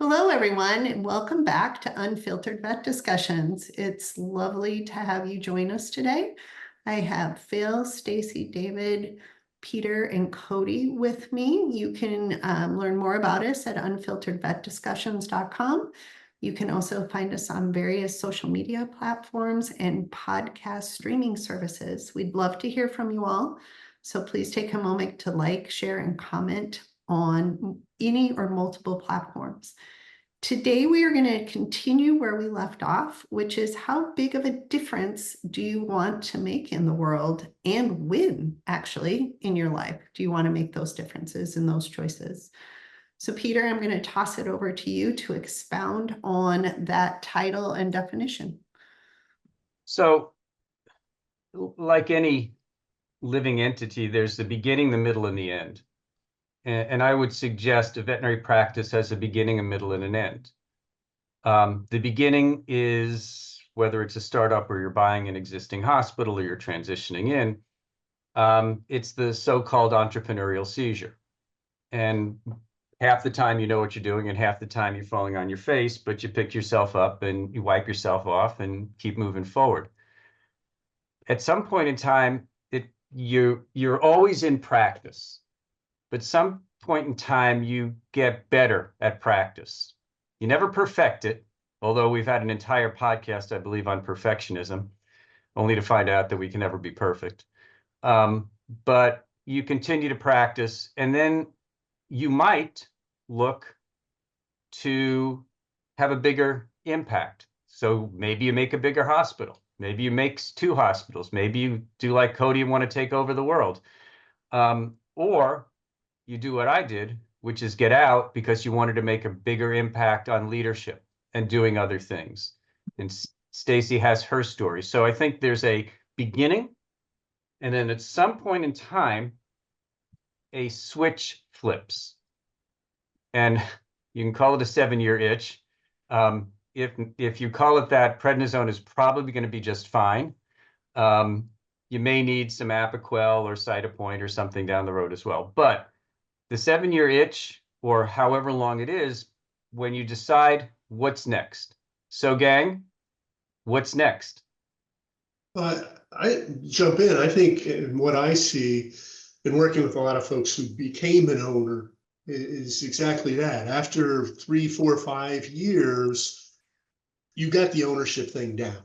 Hello, everyone, and welcome back to Unfiltered Vet Discussions. It's lovely to have you join us today. I have Phil, Stacy, David, Peter, and Cody with me. You can learn more about us at unfilteredvetdiscussions.com. You can also find us on various social media platforms and podcast streaming services. We'd love to hear from you all. So please take a moment to like, share, and comment on any or multiple platforms. Today, we are going to continue where we left off, which is how big of a difference do you want to make in the world, and when actually in your life do you want to make those differences and those choices? So Peter, I'm going to toss it over to you to expound on that title and definition. So, like any living entity, there's the beginning, the middle, and the end. And I would suggest a veterinary practice has a beginning, a middle, and an end. The beginning is whether it's a startup or you're buying an existing hospital or you're transitioning in. It's the so-called entrepreneurial seizure. And half the time you know what you're doing and half the time you're falling on your face, but you pick yourself up and you wipe yourself off and keep moving forward. At some point in time, you're always in practice, but some point in time you get better at practice. You never perfect it, although we've had an entire podcast, I believe, on perfectionism, only to find out that we can never be perfect. But you continue to practice, and then you might look to have a bigger impact. So maybe you make a bigger hospital. Maybe you make 2 hospitals. Maybe you do like Cody and want to take over the world. Or you do what I did, which is get out because you wanted to make a bigger impact on leadership and doing other things. And Stacy has her story. So I think there's a beginning, and then at some point in time, a switch flips. And you can call it a 7-year itch. If you call it that, prednisone is probably going to be just fine. You may need some Apoquel or Cytopoint or something down the road as well. But the 7-year itch, or however long it is, when you decide what's next. So gang, what's next? I jump in. I think what I see in working with a lot of folks who became an owner is exactly that. After 3, 4, 5 years, you got the ownership thing down.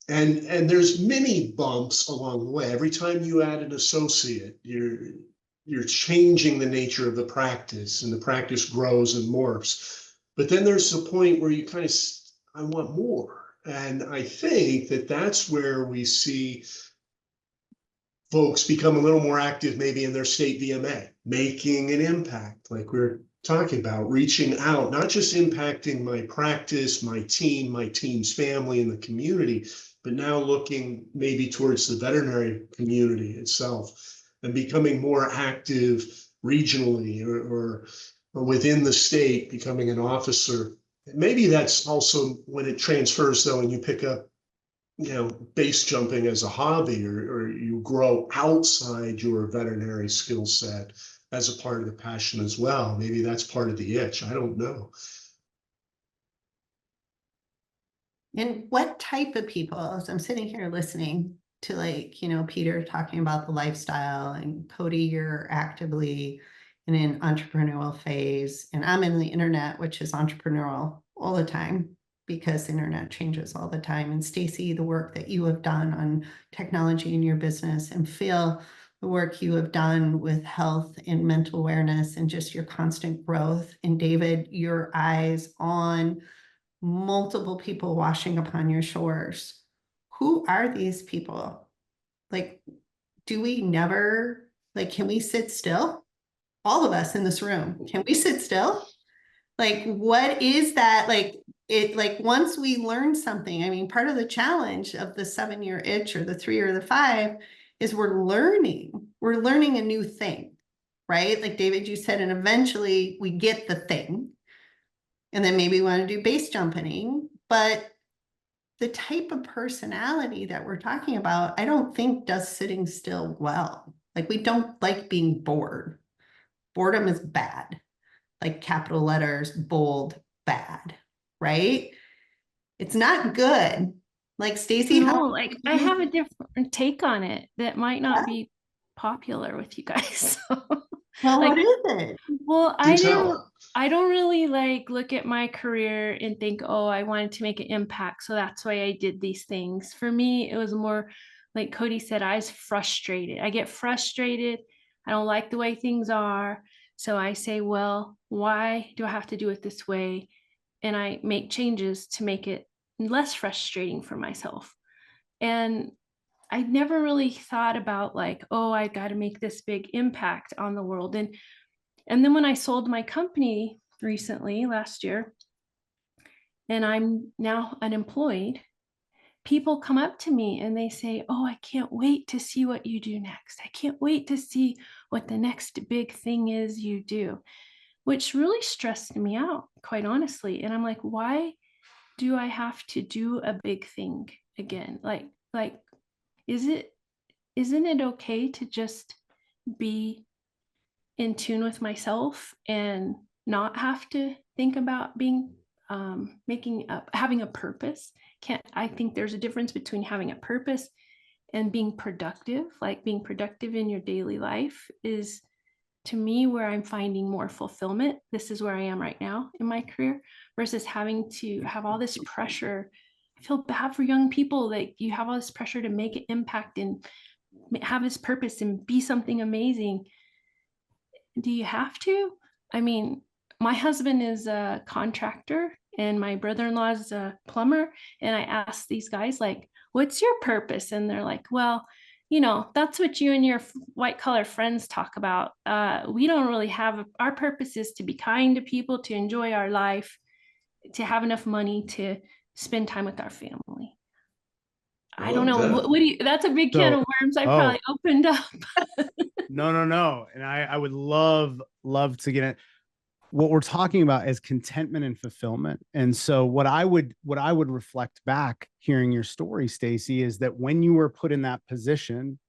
And there's many bumps along the way. Every time you add an associate, you're changing the nature of the practice, and the practice grows and morphs. But then there's a point where you kind of, I want more. And I think that that's where we see folks become a little more active, maybe in their state VMA, making an impact, like we're talking about, reaching out, not just impacting my practice, my team's family, and the community, but now looking maybe towards the veterinary community itself and becoming more active regionally or within the state, becoming an officer. Maybe that's also when it transfers, though, and you pick up, base jumping as a hobby, or you grow outside your veterinary skill set as a part of the passion as well. Maybe that's part of the itch. I don't know. And what type of people, as I'm sitting here listening to Peter talking about the lifestyle, and Cody, you're actively in an entrepreneurial phase, and I'm in the internet, which is entrepreneurial all the time because the internet changes all the time. And Stacy, the work that you have done on technology in your business, and Phil, the work you have done with health and mental awareness and just your constant growth. And David, your eyes on multiple people washing upon your shores. Who are these people? Do we never, can we sit still? All of us in this room, can we sit still? What is that? Once we learn something, I mean, part of the challenge of the 7-year itch or the 3 or the 5 is we're learning a new thing, right? Like David, you said, and eventually we get the thing. And then maybe we want to do base jumping, but the type of personality that we're talking about, I don't think does sitting still well. We don't like being bored. Boredom is bad, like capital letters, bold, bad, right? It's not good. Like Stacy, No, how like I have a different take on it that might Yeah. not be popular with you guys. So, well, like, what is it? well, Do tell. I don't really like look at my career and think, oh, I wanted to make an impact, so that's why I did these things. For me, it was more like Cody said, I was frustrated. I get frustrated. I don't like the way things are. So I say, well, why do I have to do it this way? And I make changes to make it less frustrating for myself. And I never really thought about like, oh, I got to make this big impact on the world. And then when I sold my company recently last year, and I'm now unemployed, people come up to me and they say, oh, I can't wait to see what you do next. I can't wait to see what the next big thing is you do, which really stressed me out, quite honestly. And I'm like, why do I have to do a big thing again? Like, isn't it okay to just be in tune with myself and not have to think about being having a purpose? Can't I think there's a difference between having a purpose and being productive. Like being productive in your daily life is, to me, where I'm finding more fulfillment. This is where I am right now in my career, versus having to have all this pressure. I feel bad for young people that you have all this pressure to make an impact and have this purpose and be something amazing. Do you have to? I mean, my husband is a contractor and my brother-in-law is a plumber. And I asked these guys, like, what's your purpose? And they're like, well, that's what you and your white collar friends talk about. We don't really have, our purpose is to be kind to people, to enjoy our life, to have enough money to spend time with our family. I don't know. What do you, that's a big can of worms I probably opened up. No. And I would love to get it. What we're talking about is contentment and fulfillment. And so what I would reflect back hearing your story, Stacy, is that when you were put in that position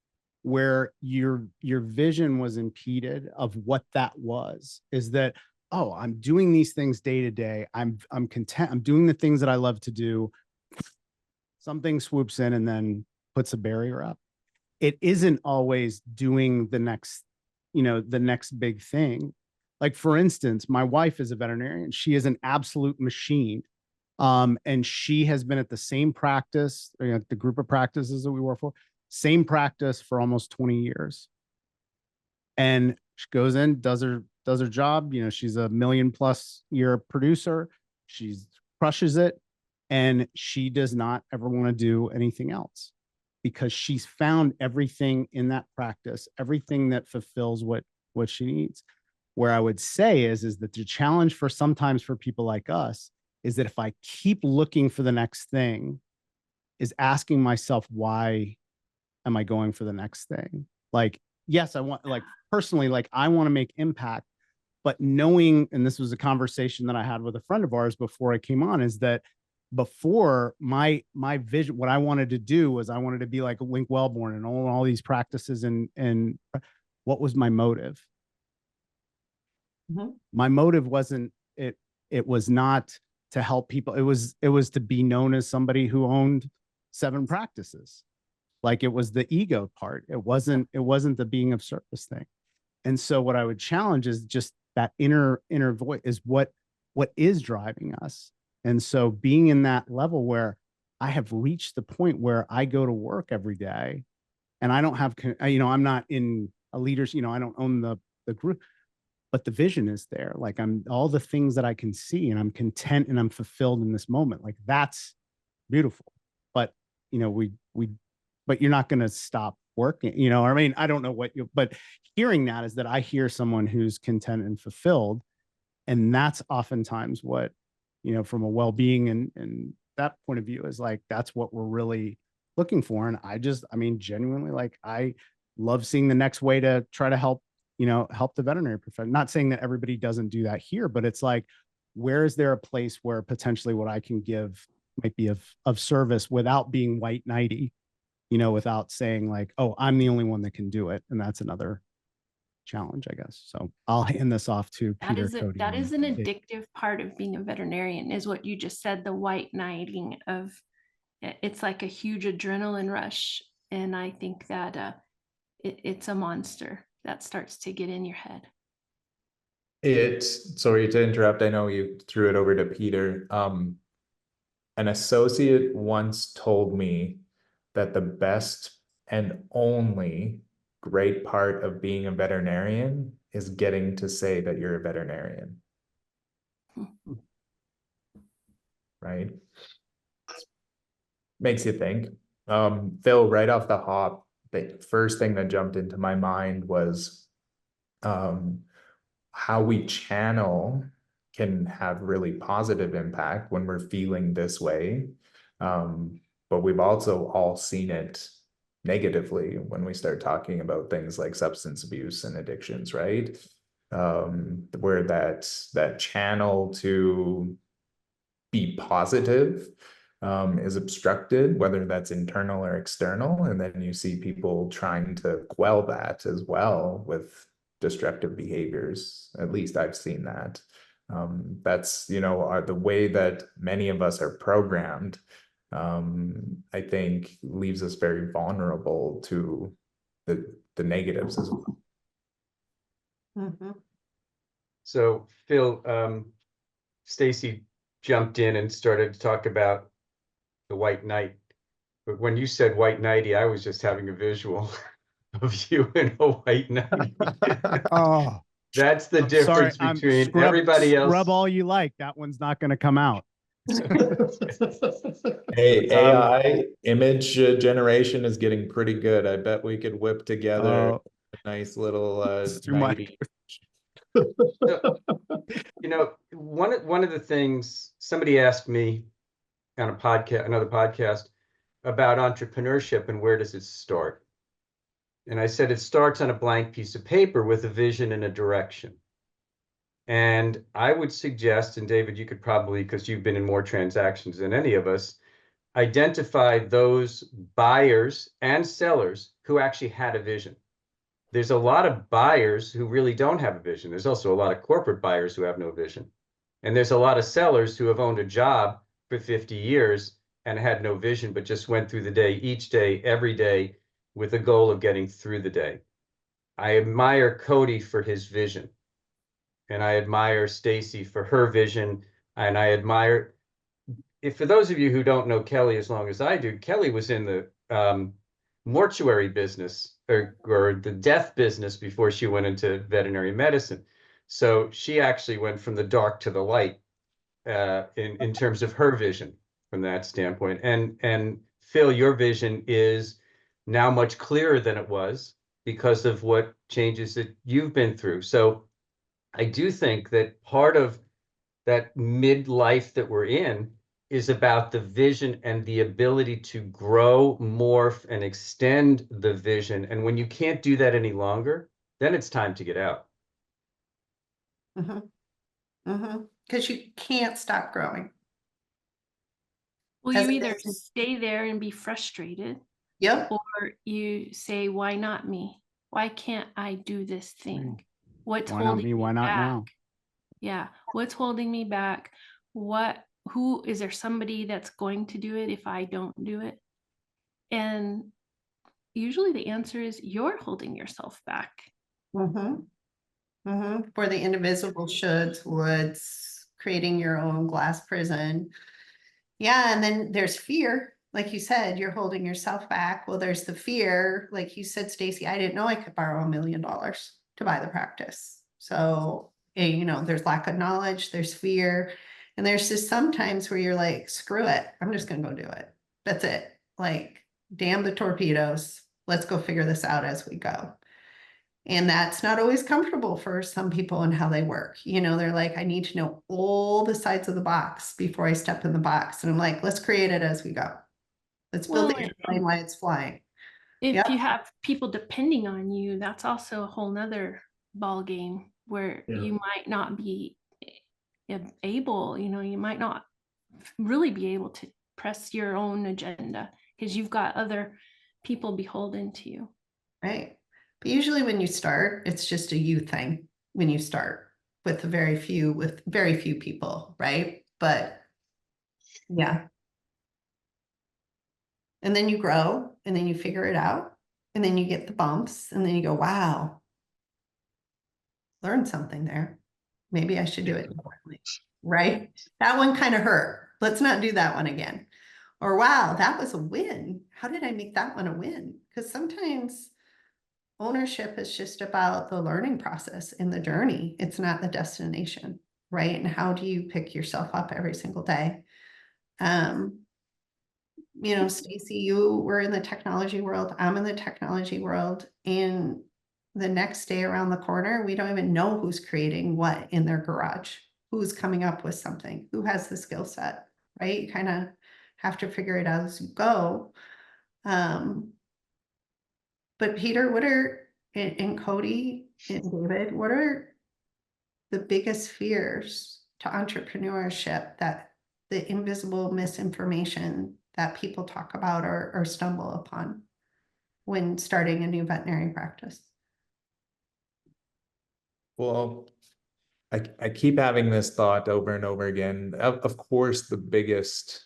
where your vision was impeded of what that was, is that, oh, I'm doing these things day to day. I'm content. I'm doing the things that I love to do. Something swoops in and then puts a barrier up. It isn't always doing the next big thing. Like, for instance, my wife is a veterinarian. She is an absolute machine. And she has been at the same practice, the group of practices that we work for, same practice for almost 20 years. And she goes in, does her job. She's a $1 million+ year producer. She crushes it. And she does not ever want to do anything else, because she's found everything in that practice, everything that fulfills what she needs. Where I would say is that the challenge for sometimes for people like us is that if I keep looking for the next thing, is asking myself, why am I going for the next thing? Like, yes, I want, like, personally, like, I want to make impact, but knowing, and this was a conversation that I had with a friend of ours before I came on, is that before my vision, what I wanted to do was I wanted to be like Link Wellborn and own all these practices. And what was my motive? Mhm. My motive wasn't it. It was not to help people. It was to be known as somebody who owned 7 practices. Like, it was the ego part. It wasn't the being of service thing. And so what I would challenge is just that inner voice is what is driving us. And so being in that level where I have reached the point where I go to work every day and I don't have, I'm not in a leader's, I don't own the group, but the vision is there. Like, I'm all the things that I can see, and I'm content and I'm fulfilled in this moment. Like, that's beautiful. But, but you're not going to stop working, I mean, I don't know but hearing that is that I hear someone who's content and fulfilled. And that's oftentimes what, from a well-being and that point of view is like, that's what we're really looking for. And I mean, genuinely, like, I love seeing the next way to try to help the veterinary profession. Not saying that everybody doesn't do that here, but it's like, where is there a place where potentially what I can give might be of service without being white knighty, without saying like, oh, I'm the only one that can do it. And that's another challenge, I guess. So I'll hand this off to Peter, Cody. That is an and Dave. addictive part of being a veterinarian, is what you just said, the white knighting of, it's like a huge adrenaline rush. And I think that it's a monster that starts to get in your head. Sorry to interrupt. I know you threw it over to Peter. An associate once told me that the best and only great part of being a veterinarian is getting to say that you're a veterinarian. Right? Makes you think. Phil, right off the hop, the first thing that jumped into my mind was how we channel can have really positive impact when we're feeling this way. But we've also all seen it negatively when we start talking about things like substance abuse and addictions, right? Where that channel to be positive is obstructed, whether that's internal or external. And then you see people trying to quell that as well with destructive behaviors. At least I've seen that. That's, the way that many of us are programmed, I think leaves us very vulnerable to the negatives as well. Mhm. So Phil, Stacy jumped in and started to talk about the white knight. But when you said white knighty, I was just having a visual of you in a white knight. Oh, That's the difference sorry, between everybody else. Scrub all you like. That one's not going to come out. Hey, AI image generation is getting pretty good. I bet we could whip together a nice little It's too much. 90. So, one of the things somebody asked me on another podcast about entrepreneurship and where does it start? And I said it starts on a blank piece of paper with a vision and a direction. And I would suggest, and David, you could probably, because you've been in more transactions than any of us, identify those buyers and sellers who actually had a vision. There's a lot of buyers who really don't have a vision. There's also a lot of corporate buyers who have no vision. And there's a lot of sellers who have owned a job for 50 years and had no vision, but just went through the day, each day, every day, with the goal of getting through the day. I admire Cody for his vision. And I admire Stacy for her vision. And I admire, for those of you who don't know Kelly as long as I do, Kelly was in the mortuary business or the death business before she went into veterinary medicine. So she actually went from the dark to the light in terms of her vision from that standpoint. And Phil, your vision is now much clearer than it was because of what changes that you've been through. So I do think that part of that midlife that we're in is about the vision and the ability to grow, morph, and extend the vision. And when you can't do that any longer, then it's time to get out. Because you can't stop growing. Well, As you a either business- stay there and be frustrated, Yep. or you say, why not me? Why can't I do this thing? What's Why not holding me? Why not back? now? Yeah. What's holding me back? Who is there somebody that's going to do it if I don't do it? And usually the answer is you're holding yourself back. For the indivisible shoulds, woulds, creating your own glass prison. Yeah, and then there's fear. Like you said, you're holding yourself back. Well, there's the fear, like you said, Stacy, I didn't know I could borrow $1 million to buy the practice. So, there's lack of knowledge, there's fear. And there's just sometimes where you're like, screw it, I'm just gonna go do it. That's it. Like, damn the torpedoes. Let's go figure this out as we go. And that's not always comfortable for some people and how they work. They're like, I need to know all the sides of the box before I step in the box. And I'm like, let's create it as we go. Let's build the airplane while it's flying. If you have people depending on you, that's also a whole nother ball game where you might not be able, you might not really be able to press your own agenda because you've got other people beholden to you. Right. But usually when you start, it's just a you thing when you start with very few people, right? But yeah. And then you grow and then you figure it out and then you get the bumps and then you go, wow, learned something there. Maybe I should do it differently, right? That one kind of hurt. Let's not do that one again. Or wow, that was a win. How did I make that one a win? Because sometimes ownership is just about the learning process in the journey. It's not the destination, right? And how do you pick yourself up every single day? You know, Stacy, you were in the technology world. I'm in the technology world. And the next day around the corner, we don't even know who's creating what in their garage, who's coming up with something, who has the skill set, right? You kind of have to figure it out as you go. But Peter, and Cody and David, what are the biggest fears to entrepreneurship, that the invisible misinformation that people talk about or stumble upon when starting a new veterinary practice? Well, I keep having this thought over and over again. Of course, the biggest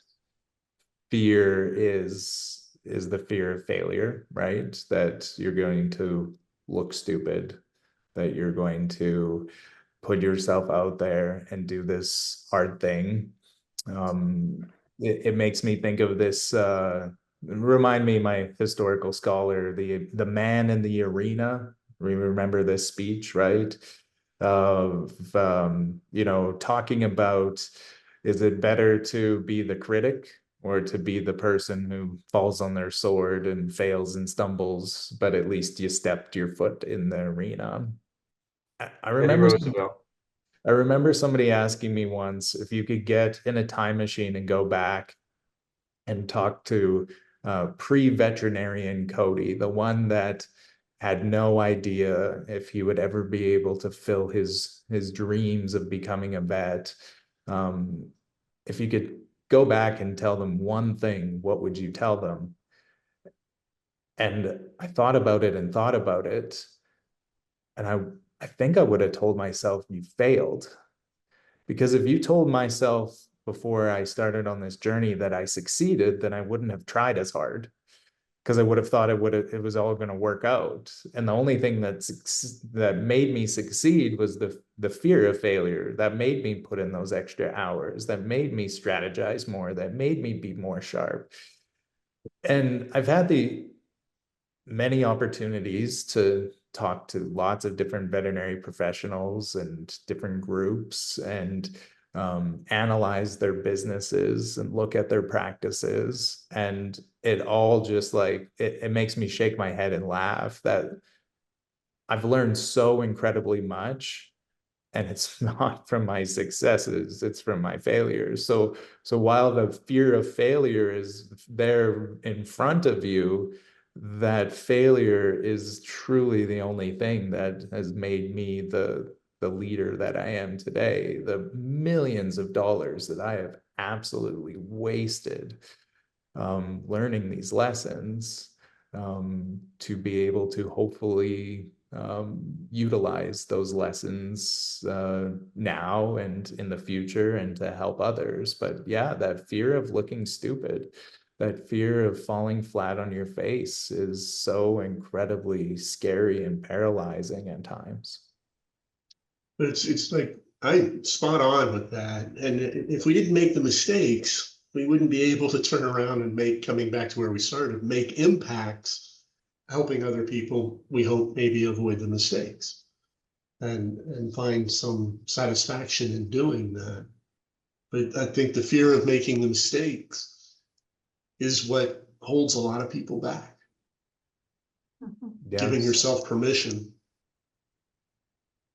fear is the fear of failure, right? That you're going to look stupid, that you're going to put yourself out there and do this hard thing. It makes me think of this, remind me, my historical scholar, the man in the arena. Remember this speech, right? Of you know, talking about, is it better to be the critic or to be the person who falls on their sword and fails and stumbles, but at least you stepped your foot in the arena. I Teddy remember Roosevelt. I remember somebody asking me once if you could get in a time machine and go back and talk to pre-veterinarian Cody, the one that had no idea if he would ever be able to fill his dreams of becoming a vet. If you could go back and tell them one thing, what would you tell them? And I thought about it and thought about it. And I think I would have told myself, you failed. Because if you told myself before I started on this journey that I succeeded, then I wouldn't have tried as hard, because I would have thought it was all going to work out. And the only thing that made me succeed was the fear of failure, that made me put in those extra hours, that made me strategize more, that made me be more sharp. And I've had the many opportunities to talk to lots of different veterinary professionals and different groups and analyze their businesses and look at their practices. And it all just like, it makes me shake my head and laugh that I've learned so incredibly much. And it's not from my successes, it's from my failures. So while the fear of failure is there in front of you, that failure is truly the only thing that has made me the leader that I am today. The millions of dollars that I have absolutely wasted learning these lessons, to be able to hopefully utilize those lessons now and in the future, and to help others. But yeah, that fear of looking stupid, that fear of falling flat on your face is so incredibly scary and paralyzing at times. But it's like, I'm spot on with that. And if we didn't make the mistakes, we wouldn't be able to turn around and coming back to where we started, make impacts, helping other people, we hope, maybe avoid the mistakes and find some satisfaction in doing that. But I think the fear of making the mistakes is what holds a lot of people back, giving Yes. yourself permission.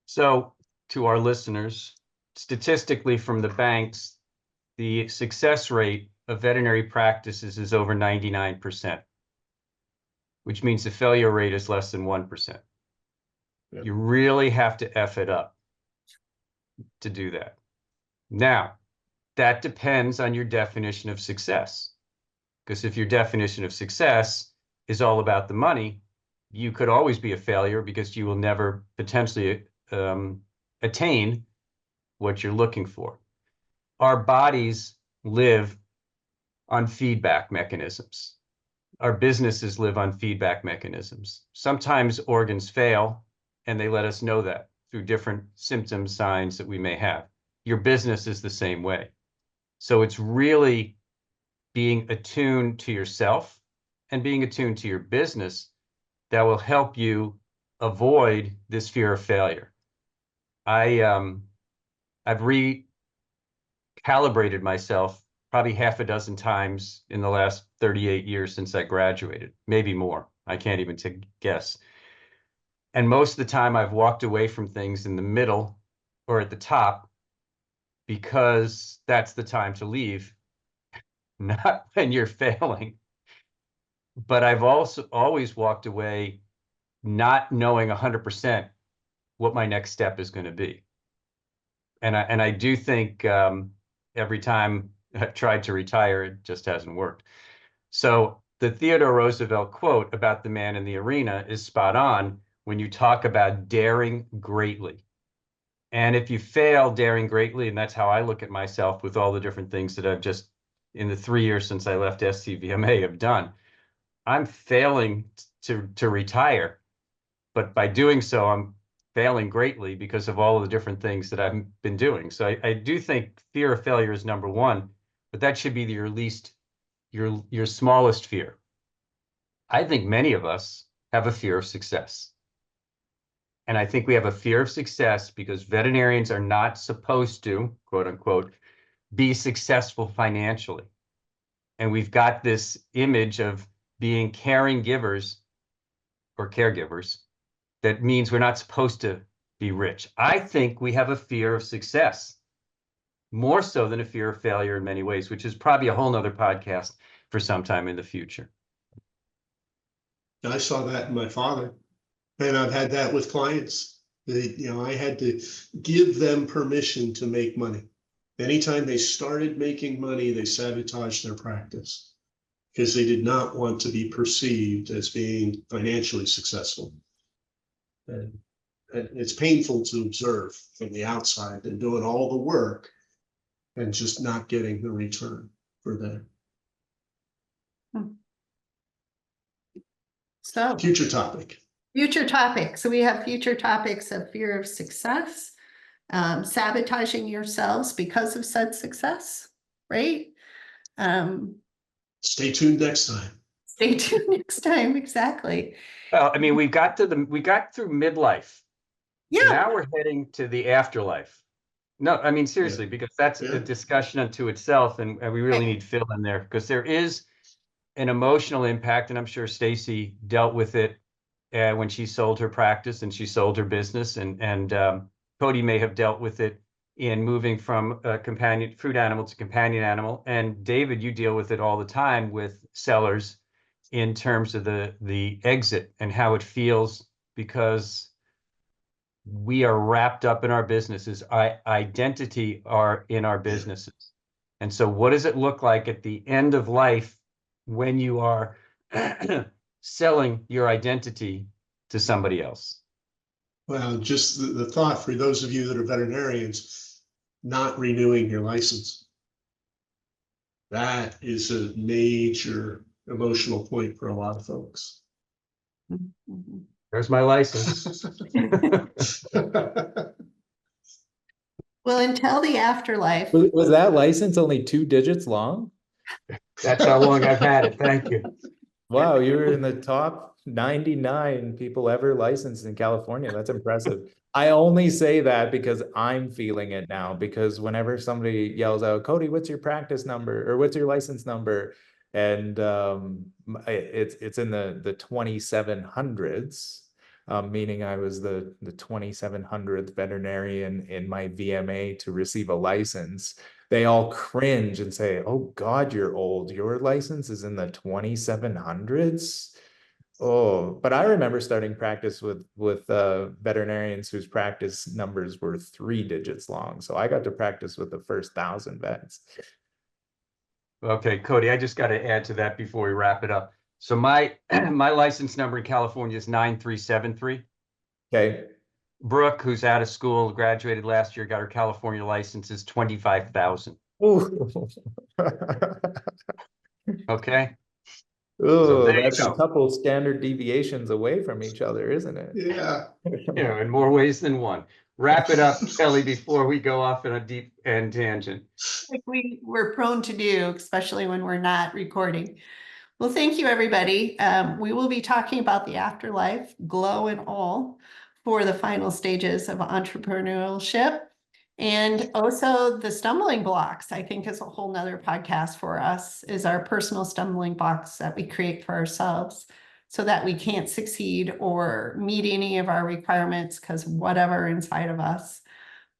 So to our listeners, statistically from the banks, the success rate of veterinary practices is over 99%, which means the failure rate is less than 1%. Yeah. You really have to F it up to do that. Now, that depends on your definition of success. Because if your definition of success is all about the money, you could always be a failure because you will never potentially attain what you're looking for. Our bodies live on feedback mechanisms. Our businesses live on feedback mechanisms. Sometimes organs fail and they let us know that through different symptoms, signs that we may have. Your business is the same way. So it's really being attuned to yourself and being attuned to your business that will help you avoid this fear of failure. I've recalibrated myself probably half a dozen times in the last 38 years since I graduated, maybe more. I can't even guess. And most of the time I've walked away from things in the middle or at the top because that's the time to leave, not when you're failing. But I've also always walked away not knowing 100% what my next step is going to be. And I do think every time I've tried to retire, it just hasn't worked. So the Theodore Roosevelt quote about the man in the arena is spot on when you talk about daring greatly. And if you fail daring greatly, and that's how I look at myself with all the different things that I've just, in the 3 years since I left SCVMA, have done, I'm failing to retire. But by doing so, I'm failing greatly because of all of the different things that I've been doing. So I do think fear of failure is number one, but that should be your least, your smallest fear. I think many of us have a fear of success. And I think we have a fear of success because veterinarians are not supposed to, quote unquote, be successful financially. And we've got this image of being caring givers or caregivers. That means we're not supposed to be rich. I think we have a fear of success, more so than a fear of failure in many ways, which is probably a whole nother podcast for some time in the future. I saw that in my father, and I've had that with clients. I had to give them permission to make money. Anytime they started making money, they sabotaged their practice because they did not want to be perceived as being financially successful. And it's painful to observe from the outside and doing all the work and just not getting the return for that. So Future topic. So we have future topics of fear of success, sabotaging yourselves because of said success, right? Stay tuned next time. Stay tuned next time. Exactly. Well, I mean, we got through midlife. Yeah. Now we're heading to the afterlife. No, I mean, seriously, because that's a discussion unto itself, and we really need Phil in there because there is an emotional impact, and I'm sure Stacy dealt with it when she sold her practice and she sold her business, and Cody may have dealt with it in moving from a companion fruit animal to companion animal, and David, you deal with it all the time with sellers in terms of the exit and how it feels because we are wrapped up in our businesses. Identity are in our businesses. And so what does it look like at the end of life when you are selling your identity to somebody else? Well, just the thought for those of you that are veterinarians, not renewing your license. That is a major emotional point for a lot of folks. Mm-hmm. There's my license. Well, until the afterlife. Was that license only 2 digits long? That's how long I've had it. Thank you. Wow, you were in the top 99 people ever licensed in California. That's impressive. I only say that because I'm feeling it now, because whenever somebody yells out, Cody, what's your practice number or what's your license number? And it's in the 2700s, meaning I was the 2700th veterinarian in my VMA to receive a license. They all cringe and say, oh God, you're old. Your license is in the 2700s. Oh, but I remember starting practice with veterinarians whose practice numbers were 3 digits long. So I got to practice with the first 1,000 vets. Okay, Cody, I just got to add to that before we wrap it up. So my my license number in California is 9373. Okay. Brooke, who's out of school, graduated last year, got her California license, is 25,000. Ooh. Okay. Ooh, there you that's a go. couple standard deviations away from each other, isn't it? Yeah. In more ways than one. Wrap it up, Kelly, before we go off in a deep end tangent. Like we're prone to do, especially when we're not recording. Well, thank you, everybody. We will be talking about the afterlife, glow and all, for the final stages of entrepreneurship. And also the stumbling blocks, I think, is a whole nother podcast for us, is our personal stumbling blocks that we create for ourselves so that we can't succeed or meet any of our requirements because whatever inside of us.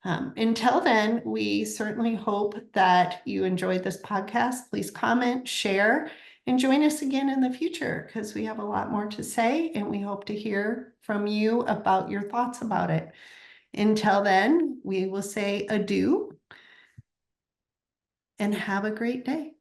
Until then, we certainly hope that you enjoyed this podcast. Please comment, share, and join us again in the future because we have a lot more to say and we hope to hear from you about your thoughts about it. Until then, we will say adieu and have a great day.